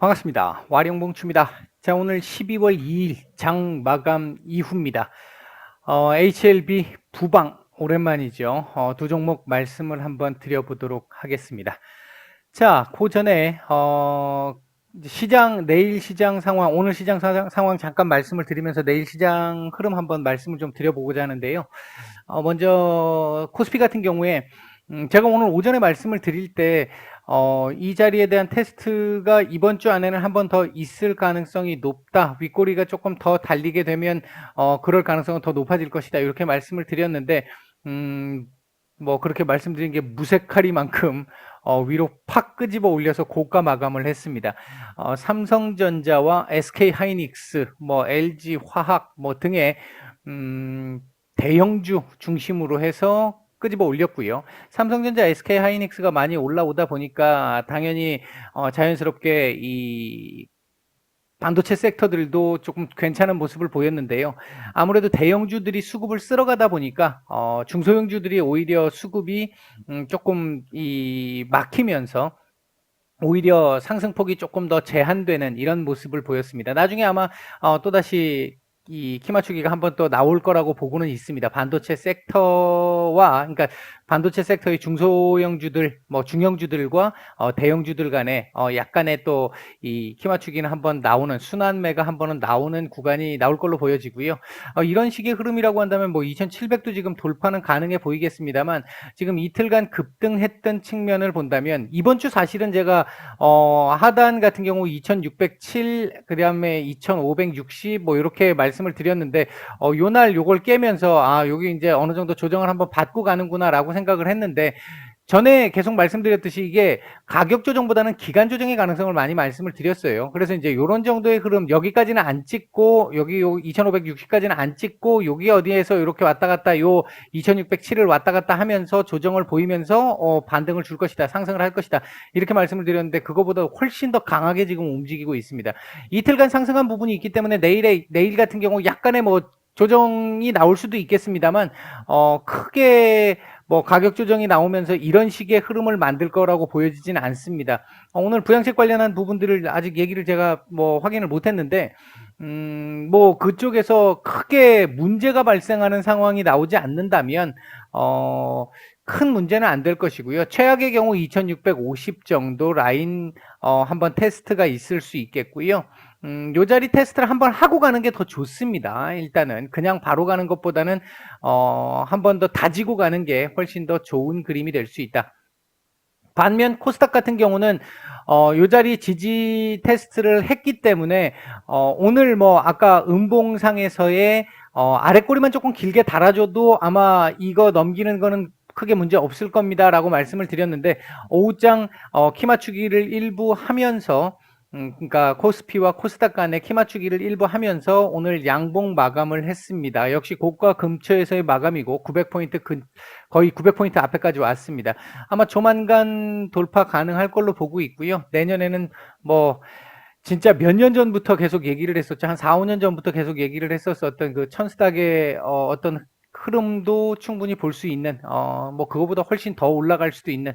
반갑습니다. 와룡봉추입니다. 자, 오늘 12월 2일 장 마감 이후입니다. HLB 부방 오랜만이죠. 두 종목 말씀을 한번 드려보도록 하겠습니다. 자, 그 전에 내일 시장 상황, 오늘 시장 상황 잠깐 말씀을 드리면서 내일 시장 흐름 한번 말씀을 좀 드려보고자 하는데요. 먼저 코스피 같은 경우에 제가 오늘 오전에 말씀을 드릴 때 이 자리에 대한 테스트가 이번 주 안에는 한 번 더 있을 가능성이 높다. 윗꼬리가 조금 더 달리게 되면 그럴 가능성은 더 높아질 것이다. 이렇게 말씀을 드렸는데 뭐 그렇게 말씀드린 게 무색하리만큼 위로 팍 끄집어 올려서 고가 마감을 했습니다. 삼성전자와 SK하이닉스, 뭐 LG 화학 뭐 등의 대형주 중심으로 해서 끄집어 올렸고요. 삼성전자, SK하이닉스가 많이 올라오다 보니까 당연히 자연스럽게 이 반도체 섹터들도 조금 괜찮은 모습을 보였는데요. 아무래도 대형주들이 수급을 쓸어가다 보니까 중소형주들이 오히려 수급이 조금 막히면서 오히려 상승폭이 조금 더 제한되는 이런 모습을 보였습니다. 나중에 아마 또다시 이 키맞추기가 한번 또 나올 거라고 보고는 있습니다. 반도체 섹터와, 그러니까 반도체 섹터의 중소형주들, 뭐 중형주들과 대형주들 간에 약간의 또 이 키맞추기는 한번 나오는, 순환매가 한 번은 나오는 구간이 나올 걸로 보여지고요. 이런 식의 흐름이라고 한다면 뭐 2700도 지금 돌파는 가능해 보이겠습니다만, 지금 이틀간 급등했던 측면을 본다면 이번 주 사실은 제가 하단 같은 경우 2607, 그 다음에 2560 뭐 이렇게 말씀을 드렸는데 요날 요걸 깨면서 여기 이제 어느 정도 조정을 한번 받고 가는구나라고 생각을 했는데, 전에 계속 말씀드렸듯이 이게 가격 조정보다는 기간 조정의 가능성을 많이 말씀을 드렸어요. 그래서 이제 요런 정도의 흐름, 여기까지는 안 찍고, 여기 요 2560까지는 안 찍고, 여기 어디에서 이렇게 왔다 갔다 요 2607을 왔다 갔다 하면서 조정을 보이면서 반등을 줄 것이다, 상승을 할 것이다, 이렇게 말씀을 드렸는데 그거보다 훨씬 더 강하게 지금 움직이고 있습니다. 이틀간 상승한 부분이 있기 때문에 내일 같은 경우 약간의 뭐 조정이 나올 수도 있겠습니다만 크게 뭐 가격 조정이 나오면서 이런 식의 흐름을 만들 거라고 보여지진 않습니다. 오늘 부양책 관련한 부분들을 아직 얘기를 제가 뭐 확인을 못 했는데 뭐 그쪽에서 크게 문제가 발생하는 상황이 나오지 않는다면 큰 문제는 안 될 것이고요. 최악의 경우 2650 정도 라인 한번 테스트가 있을 수 있겠고요. 요 자리 테스트를 한번 하고 가는 게 더 좋습니다. 일단은 그냥 바로 가는 것보다는 한 번 더 다지고 가는 게 훨씬 더 좋은 그림이 될 수 있다. 반면 코스닥 같은 경우는 요 자리 지지 테스트를 했기 때문에 오늘 뭐 아까 음봉상에서의 아랫꼬리만 조금 길게 달아줘도 아마 이거 넘기는 거는 크게 문제 없을 겁니다 라고 말씀을 드렸는데, 오후장 키 맞추기를 일부 하면서 그러니까 코스피와 코스닥 간의 키 맞추기를 일부 하면서 오늘 양봉 마감을 했습니다. 역시 고가 근처에서의 마감이고 900포인트 거의 900포인트 앞에까지 왔습니다. 아마 조만간 돌파 가능할 걸로 보고 있고요. 내년에는 뭐 진짜 몇 년 전부터 계속 얘기를 했었죠. 한 4, 5년 전부터 계속 얘기를 했었었던 그 천스닥의 어떤 흐름도 충분히 볼 수 있는 뭐 그거보다 훨씬 더 올라갈 수도 있는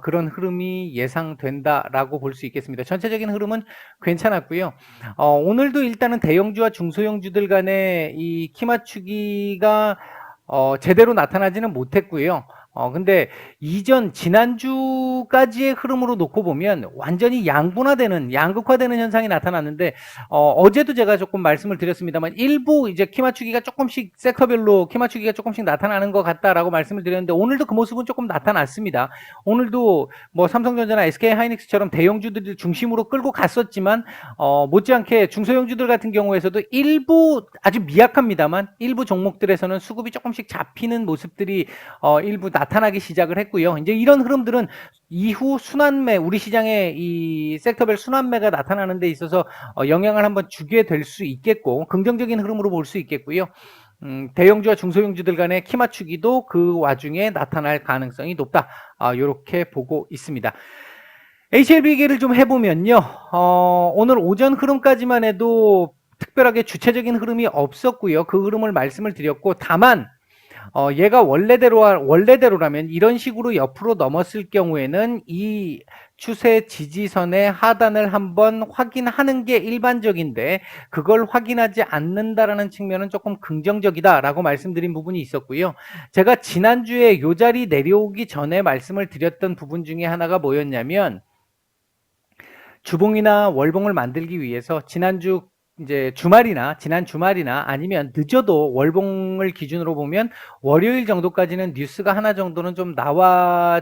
그런 흐름이 예상된다라고 볼 수 있겠습니다. 전체적인 흐름은 괜찮았고요. 오늘도 일단은 대형주와 중소형주들 간의 이 키 맞추기가 제대로 나타나지는 못했고요. 근데 지난주까지의 흐름으로 놓고 보면 완전히 양극화되는 현상이 나타났는데, 어제도 제가 조금 말씀을 드렸습니다만, 일부 이제 키 맞추기가 조금씩, 섹터별로 키 맞추기가 조금씩 나타나는 것 같다라고 말씀을 드렸는데, 오늘도 그 모습은 조금 나타났습니다. 오늘도 뭐 삼성전자나 SK하이닉스처럼 대형주들 중심으로 끌고 갔었지만, 못지않게 중소형주들 같은 경우에서도 일부, 아주 미약합니다만, 일부 종목들에서는 수급이 조금씩 잡히는 모습들이 일부 나타나기 시작을 했고요. 이제 이런 흐름들은 이후 순환매, 우리 시장의 이 섹터별 순환매가 나타나는 데 있어서 영향을 한번 주게 될 수 있겠고, 긍정적인 흐름으로 볼 수 있겠고요. 대형주와 중소형주들 간의 키 맞추기도 그 와중에 나타날 가능성이 높다. 이렇게 보고 있습니다. HLB계를 좀 해보면요. 오늘 오전 흐름까지만 해도 특별하게 주체적인 흐름이 없었고요. 그 흐름을 말씀을 드렸고, 다만 얘가 원래대로라면 이런 식으로 옆으로 넘었을 경우에는 이 추세 지지선의 하단을 한번 확인하는 게 일반적인데 그걸 확인하지 않는다라는 측면은 조금 긍정적이다라고 말씀드린 부분이 있었고요. 제가 지난주에 요 자리 내려오기 전에 말씀을 드렸던 부분 중에 하나가 뭐였냐면 주봉이나 월봉을 만들기 위해서 지난 주말이나 아니면 늦어도 월봉을 기준으로 보면 월요일 정도까지는 뉴스가 하나 정도는 좀 나와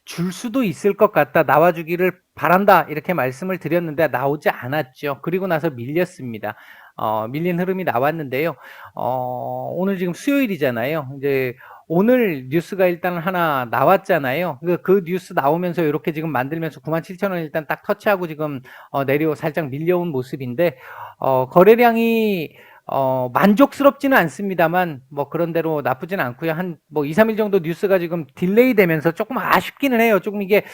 줄 수도 있을 것 같다. 나와주기를 바란다. 이렇게 말씀을 드렸는데 나오지 않았죠. 그리고 나서 밀렸습니다. 밀린 흐름이 나왔는데요. 오늘 지금 수요일이잖아요. 이제 오늘 뉴스가 일단 하나 나왔잖아요. 그 뉴스 나오면서 이렇게 지금 만들면서 97,000원 일단 딱 터치하고 지금 살짝 밀려온 모습인데 거래량이 만족스럽지는 않습니다만 뭐 그런대로 나쁘진 않고요. 한 뭐 2, 3일 정도 뉴스가 지금 딜레이 되면서 조금 아쉽기는 해요. 조금 이게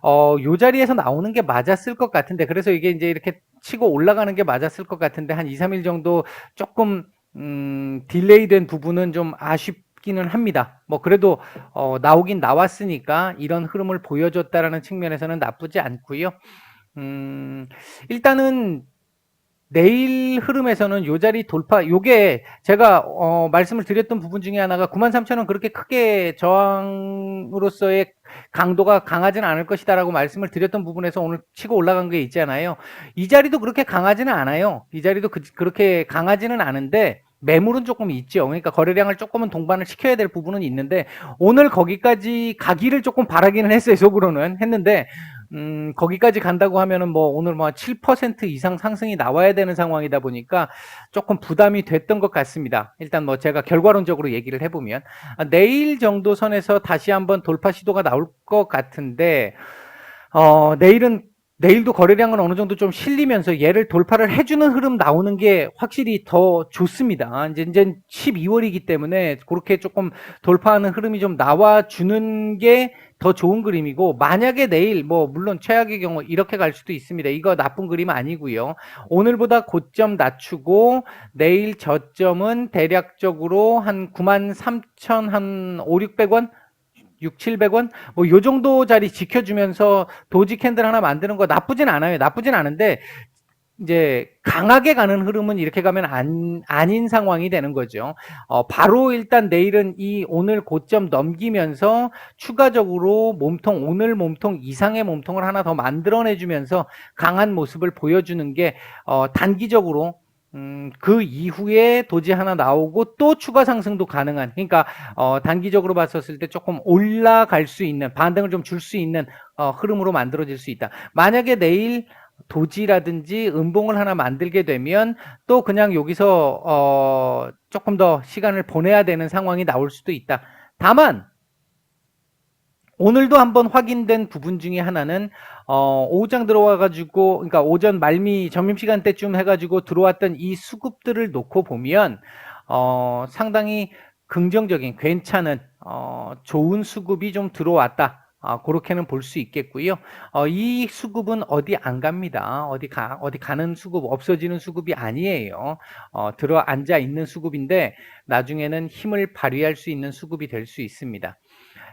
요 자리에서 나오는 게 맞았을 것 같은데 그래서 이게 이제 이렇게 치고 올라가는 게 맞았을 것 같은데 한 2, 3일 정도 조금 딜레이 된 부분은 좀 아쉽기는 합니다. 뭐 그래도 나오긴 나왔으니까 이런 흐름을 보여줬다라는 측면에서는 나쁘지 않고요. 일단은 내일 흐름에서는 요 자리 돌파, 요게 제가 말씀을 드렸던 부분 중에 하나가 93,000원 그렇게 크게 저항으로서의 강도가 강하지는 않을 것이다라고 말씀을 드렸던 부분에서 오늘 치고 올라간 게 있잖아요. 이 자리도 그렇게 강하지는 않아요. 이 자리도 그렇게 강하지는 않은데 매물은 조금 있죠. 그러니까 거래량을 조금은 동반을 시켜야 될 부분은 있는데 오늘 거기까지 가기를 조금 바라기는 했어요. 속으로는 했는데 거기까지 간다고 하면은 뭐 오늘 뭐 7% 이상 상승이 나와야 되는 상황이다 보니까 조금 부담이 됐던 것 같습니다. 일단 뭐 제가 결과론적으로 얘기를 해보면 내일 정도 선에서 다시 한번 돌파 시도가 나올 것 같은데 내일도 거래량은 어느 정도 좀 실리면서 얘를 돌파를 해주는 흐름 나오는 게 확실히 더 좋습니다. 이제 12월이기 때문에 그렇게 조금 돌파하는 흐름이 좀 나와주는 게 더 좋은 그림이고 만약에 내일 뭐 물론 최악의 경우 이렇게 갈 수도 있습니다. 이거 나쁜 그림 아니고요. 오늘보다 고점 낮추고 내일 저점은 대략적으로 한 93,000 한 5, 600원 6, 700원? 뭐, 요 정도 자리 지켜주면서 도지 캔들 하나 만드는 거 나쁘진 않아요. 나쁘진 않은데, 이제 강하게 가는 흐름은 이렇게 가면 아닌 상황이 되는 거죠. 바로 일단 내일은 이 오늘 고점 넘기면서 추가적으로 오늘 몸통 이상의 몸통을 하나 더 만들어내주면서 강한 모습을 보여주는 게, 단기적으로 그 이후에 도지 하나 나오고 또 추가 상승도 가능한 그러니까 단기적으로 봤었을 때 조금 올라갈 수 있는 반등을 좀 줄 수 있는 흐름으로 만들어질 수 있다. 만약에 내일 도지라든지 음봉을 하나 만들게 되면 또 그냥 여기서 조금 더 시간을 보내야 되는 상황이 나올 수도 있다. 다만 오늘도 한번 확인된 부분 중에 하나는 오후장 들어와가지고 그러니까 오전 말미 점심시간대쯤 해가지고 들어왔던 이 수급들을 놓고 보면 상당히 긍정적인 괜찮은 좋은 수급이 좀 들어왔다. 그렇게는 볼 수 있겠고요. 이 수급은 어디 안 갑니다. 어디 가는 수급, 없어지는 수급이 아니에요. 들어 앉아 있는 수급인데 나중에는 힘을 발휘할 수 있는 수급이 될 수 있습니다.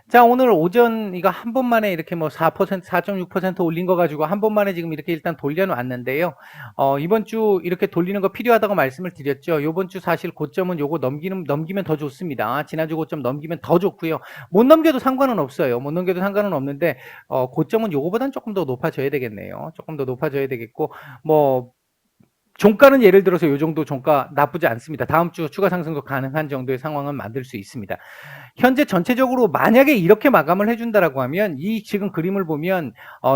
자, 오늘 오전 이거 한 번만에 이렇게 뭐 4%, 4.6% 올린 거 가지고 한 번만에 지금 이렇게 일단 돌려놨는데요. 이번 주 이렇게 돌리는 거 필요하다고 말씀을 드렸죠. 이번 주 사실 고점은 요거 넘기면 더 좋습니다. 지난주 고점 넘기면 더 좋고요. 못 넘겨도 상관은 없어요. 못 넘겨도 상관은 없는데, 고점은 요거보단 조금 더 높아져야 되겠네요. 조금 더 높아져야 되겠고, 뭐, 종가는 예를 들어서 요 정도 종가 나쁘지 않습니다. 다음 주 추가 상승도 가능한 정도의 상황은 만들 수 있습니다. 현재 전체적으로 만약에 이렇게 마감을 해준다라고 하면 이 지금 그림을 보면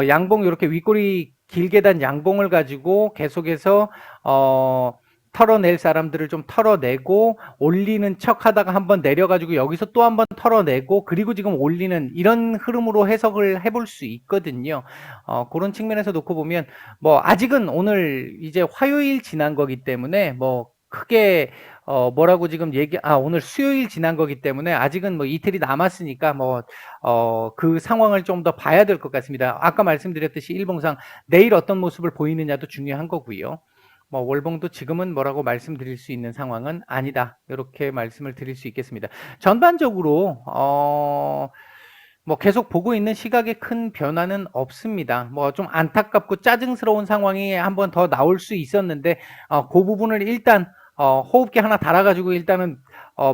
양봉 이렇게 윗꼬리 길게 단 양봉을 가지고 계속해서 털어낼 사람들을 좀 털어내고 올리는 척 하다가 한번 내려가지고 여기서 또 한번 털어내고 그리고 지금 올리는 이런 흐름으로 해석을 해볼 수 있거든요. 그런 측면에서 놓고 보면 뭐 아직은 오늘 이제 화요일 지난 거기 때문에 뭐 크게 뭐라고 지금 오늘 수요일 지난 거기 때문에 아직은 뭐 이틀이 남았으니까 뭐 그 상황을 좀 더 봐야 될 것 같습니다. 아까 말씀드렸듯이 일봉상 내일 어떤 모습을 보이느냐도 중요한 거고요. 뭐 월봉도 지금은 뭐라고 말씀드릴 수 있는 상황은 아니다. 이렇게 말씀을 드릴 수 있겠습니다. 전반적으로 뭐 계속 보고 있는 시각에 큰 변화는 없습니다. 뭐 좀 안타깝고 짜증스러운 상황이 한번 더 나올 수 있었는데 그 부분을 일단 호흡기 하나 달아가지고 일단은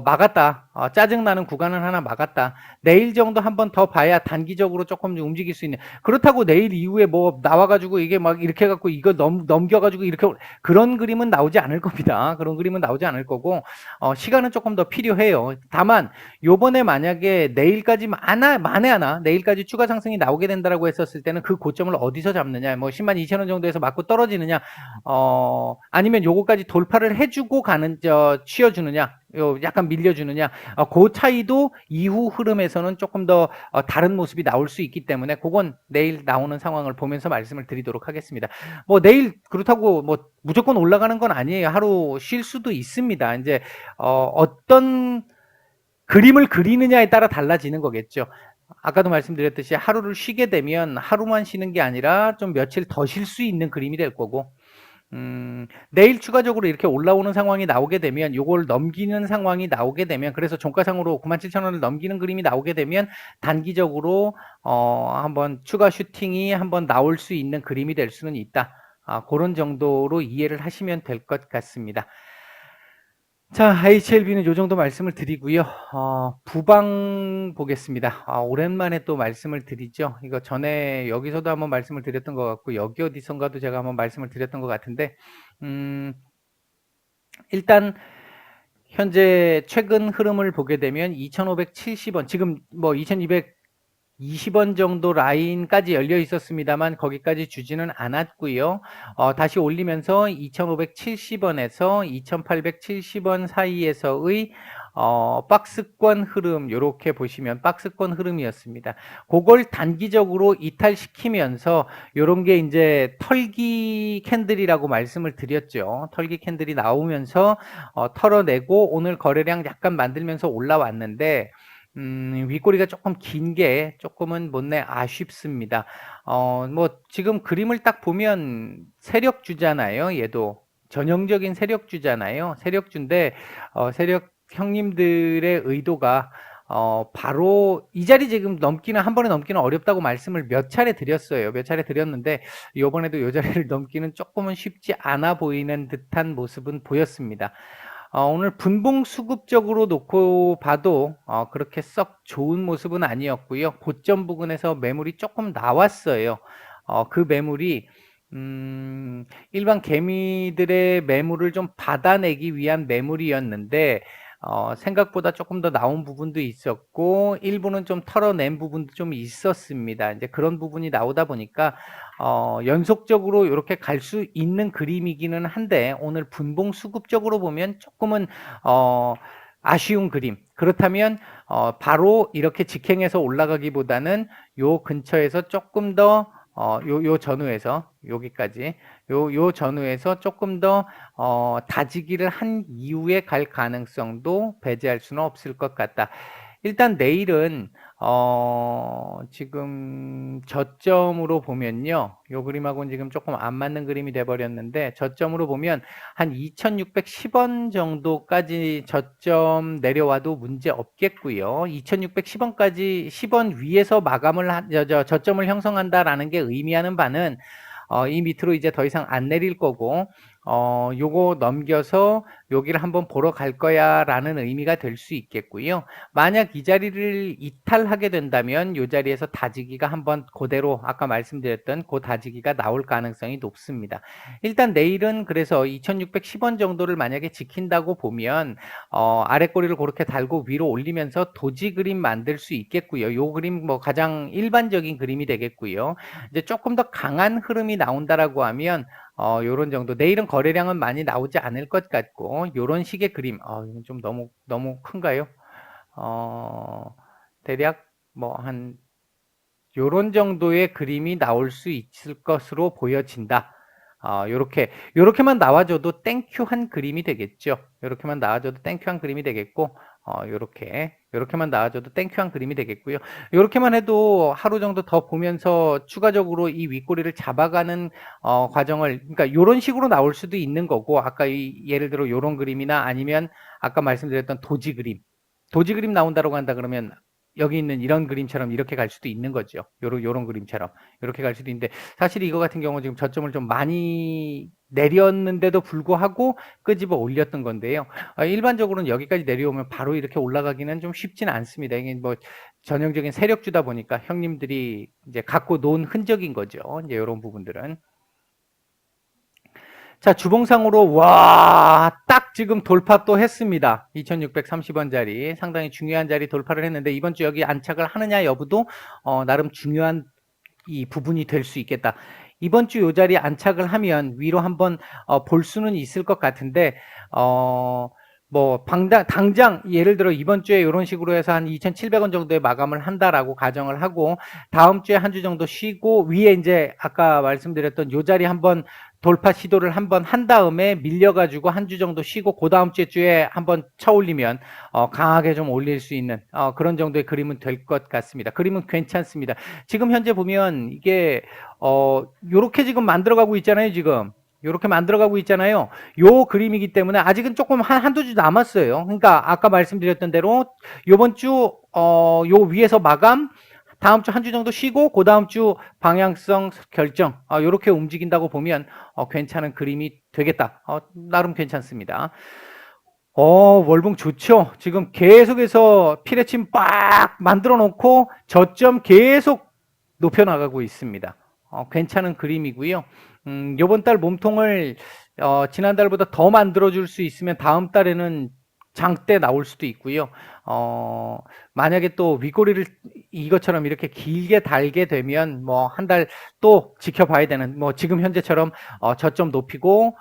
막았다. 짜증나는 구간을 하나 막았다. 내일 정도 한번 더 봐야 단기적으로 조금 움직일 수 있는. 그렇다고 내일 이후에 뭐 나와가지고 이게 막 이렇게 해갖고 이거 넘겨가지고 이렇게 그런 그림은 나오지 않을 겁니다. 그런 그림은 나오지 않을 거고 시간은 조금 더 필요해요. 다만 요번에 만약에 내일까지 만에 하나 내일까지 추가 상승이 나오게 된다라고 했었을 때는 그 고점을 어디서 잡느냐, 뭐 10만 2천 원 정도에서 맞고 떨어지느냐, 아니면 요거까지 돌파를 해주고 가는 치어주느냐, 약간 밀려주느냐, 그 차이도 이후 흐름에서는 조금 더 다른 모습이 나올 수 있기 때문에 그건 내일 나오는 상황을 보면서 말씀을 드리도록 하겠습니다. 뭐 내일 그렇다고 뭐 무조건 올라가는 건 아니에요. 하루 쉴 수도 있습니다. 이제 어떤 그림을 그리느냐에 따라 달라지는 거겠죠. 아까도 말씀드렸듯이 하루를 쉬게 되면 하루만 쉬는 게 아니라 좀 며칠 더 쉴 수 있는 그림이 될 거고, 내일 추가적으로 이렇게 올라오는 상황이 나오게 되면, 요걸 넘기는 상황이 나오게 되면, 그래서 종가상으로 97,000원을 넘기는 그림이 나오게 되면 단기적으로 한번 추가 슈팅이 한번 나올 수 있는 그림이 될 수는 있다. 그런 정도로 이해를 하시면 될 것 같습니다. 자, HLB는 요 정도 말씀을 드리고요. 부방 보겠습니다. 오랜만에 또 말씀을 드리죠. 이거 전에 여기서도 한번 말씀을 드렸던 것 같고, 여기 어디선가도 제가 한번 말씀을 드렸던 것 같은데, 일단 현재 최근 흐름을 보게 되면 2,570원, 지금 뭐 2,220원 정도 라인까지 열려 있었습니다만 거기까지 주지는 않았고요. 다시 올리면서 2,570원에서 2,870원 사이에서의 박스권 흐름, 요렇게 보시면 박스권 흐름이었습니다. 그걸 단기적으로 이탈시키면서 요런 게 이제 털기 캔들이라고 말씀을 드렸죠. 털기 캔들이 나오면서 털어내고 오늘 거래량 약간 만들면서 올라왔는데, 윗꼬리가 조금 긴 게 조금은 못내 아쉽습니다. 뭐 지금 그림을 딱 보면 세력주잖아요. 얘도 전형적인 세력주잖아요. 세력주인데 세력 형님들의 의도가 바로 이 자리 지금 넘기는, 한 번에 넘기는 어렵다고 말씀을 몇 차례 드렸어요. 몇 차례 드렸는데 이번에도 이 자리를 넘기는 조금은 쉽지 않아 보이는 듯한 모습은 보였습니다. 오늘 분봉 수급적으로 놓고 봐도 그렇게 썩 좋은 모습은 아니었고요. 고점 부근에서 매물이 조금 나왔어요. 그 매물이 일반 개미들의 매물을 좀 받아내기 위한 매물이었는데 생각보다 조금 더 나온 부분도 있었고 일부는 좀 털어낸 부분도 좀 있었습니다. 이제 그런 부분이 나오다 보니까 연속적으로 이렇게 갈 수 있는 그림이기는 한데 오늘 분봉 수급적으로 보면 조금은 아쉬운 그림. 그렇다면 바로 이렇게 직행해서 올라가기보다는 요 근처에서 조금 더 요 전후에서 여기까지 요 전후에서 조금 더 다지기를 한 이후에 갈 가능성도 배제할 수는 없을 것 같다. 일단 내일은 지금 저점으로 보면요. 요 그림하고는 지금 조금 안 맞는 그림이 돼 버렸는데 저점으로 보면 한 2,610원 정도까지 저점 내려와도 문제 없겠고요. 2,610원까지 10원 위에서 마감을 저점을 형성한다라는 게 의미하는 바는 이 밑으로 이제 더 이상 안 내릴 거고 요거 넘겨서 여기를 한번 보러 갈 거야 라는 의미가 될 수 있겠고요. 만약 이 자리를 이탈하게 된다면 이 자리에서 다지기가 한번 그대로 아까 말씀드렸던 그 다지기가 나올 가능성이 높습니다. 일단 내일은 그래서 2,610원 정도를 만약에 지킨다고 보면 아래 꼬리를 그렇게 달고 위로 올리면서 도지 그림 만들 수 있겠고요. 요 그림 뭐 가장 일반적인 그림이 되겠고요. 이제 조금 더 강한 흐름이 나온다라고 하면 요런 정도. 내일은 거래량은 많이 나오지 않을 것 같고 요런 식의 그림. 이건 좀 너무 큰가요? 대략 뭐 한 요런 정도의 그림이 나올 수 있을 것으로 보여진다. 요렇게만 나와줘도 땡큐한 그림이 되겠죠. 요렇게만 나와줘도 땡큐한 그림이 되겠고 요렇게만 나와줘도 땡큐한 그림이 되겠고요. 요렇게만 해도 하루 정도 더 보면서 추가적으로 이 윗꼬리를 잡아가는 과정을, 그러니까 요런 식으로 나올 수도 있는 거고, 아까 예를 들어 요런 그림이나 아니면 아까 말씀드렸던 도지 그림 나온다고 한다 그러면 여기 있는 이런 그림처럼 이렇게 갈 수도 있는 거죠. 요런 그림처럼 이렇게 갈 수도 있는데, 사실 이거 같은 경우 지금 저점을 좀 많이 내렸는데도 불구하고 끄집어 올렸던 건데요. 일반적으로는 여기까지 내려오면 바로 이렇게 올라가기는 좀 쉽지는 않습니다. 이게 뭐 전형적인 세력주다 보니까 형님들이 이제 갖고 놓은 흔적인 거죠. 이제 이런 부분들은. 자, 주봉상으로 딱 지금 돌파 또 했습니다. 2630원짜리 상당히 중요한 자리 돌파를 했는데, 이번 주 여기 안착을 하느냐 여부도 나름 중요한 이 부분이 될 수 있겠다. 이번 주 요 자리에 안착을 하면 위로 한번 볼 수는 있을 것 같은데, 뭐 당장 예를 들어 이번 주에 이런 식으로 해서 한 2,700원 정도에 마감을 한다라고 가정을 하고, 다음 주에 한 주 정도 쉬고 위에 이제 아까 말씀드렸던 요 자리 한번 돌파 시도를 한번 한 다음에 밀려가지고 한 주 정도 쉬고 그 다음 주에 한번 쳐 올리면 강하게 좀 올릴 수 있는 그런 정도의 그림은 될 것 같습니다. 그림은 괜찮습니다. 지금 현재 보면 이게 요렇게 지금 만들어가고 있잖아요. 지금 요렇게 만들어가고 있잖아요. 요 그림이기 때문에 아직은 조금 한두 주 남았어요. 그러니까 아까 말씀드렸던 대로 요번 주 요 위에서 마감, 다음 주 한 주 정도 쉬고 그 다음 주 방향성 결정, 요렇게 움직인다고 보면 괜찮은 그림이 되겠다. 나름 괜찮습니다. 월봉 좋죠. 지금 계속해서 피레침 빡 만들어 놓고 저점 계속 높여 나가고 있습니다. 괜찮은 그림이고요. 요번 달 몸통을 지난달보다 더 만들어 줄 수 있으면 다음 달에는 장대 나올 수도 있고요. 만약에 또 윗꼬리를 이것처럼 이렇게 길게 달게 되면 뭐 한 달 또 지켜봐야 되는, 뭐 지금 현재처럼 저점 높이고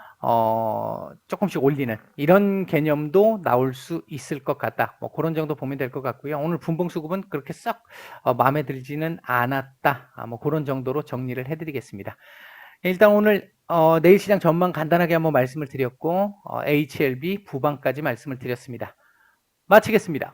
조금씩 올리는 이런 개념도 나올 수 있을 것 같다. 뭐 그런 정도 보면 될 것 같고요. 오늘 분봉 수급은 그렇게 썩 마음에 들지는 않았다. 뭐 그런 정도로 정리를 해드리겠습니다. 일단 오늘 내일 시장 전망 간단하게 한번 말씀을 드렸고 HLB 부방까지 말씀을 드렸습니다. 마치겠습니다.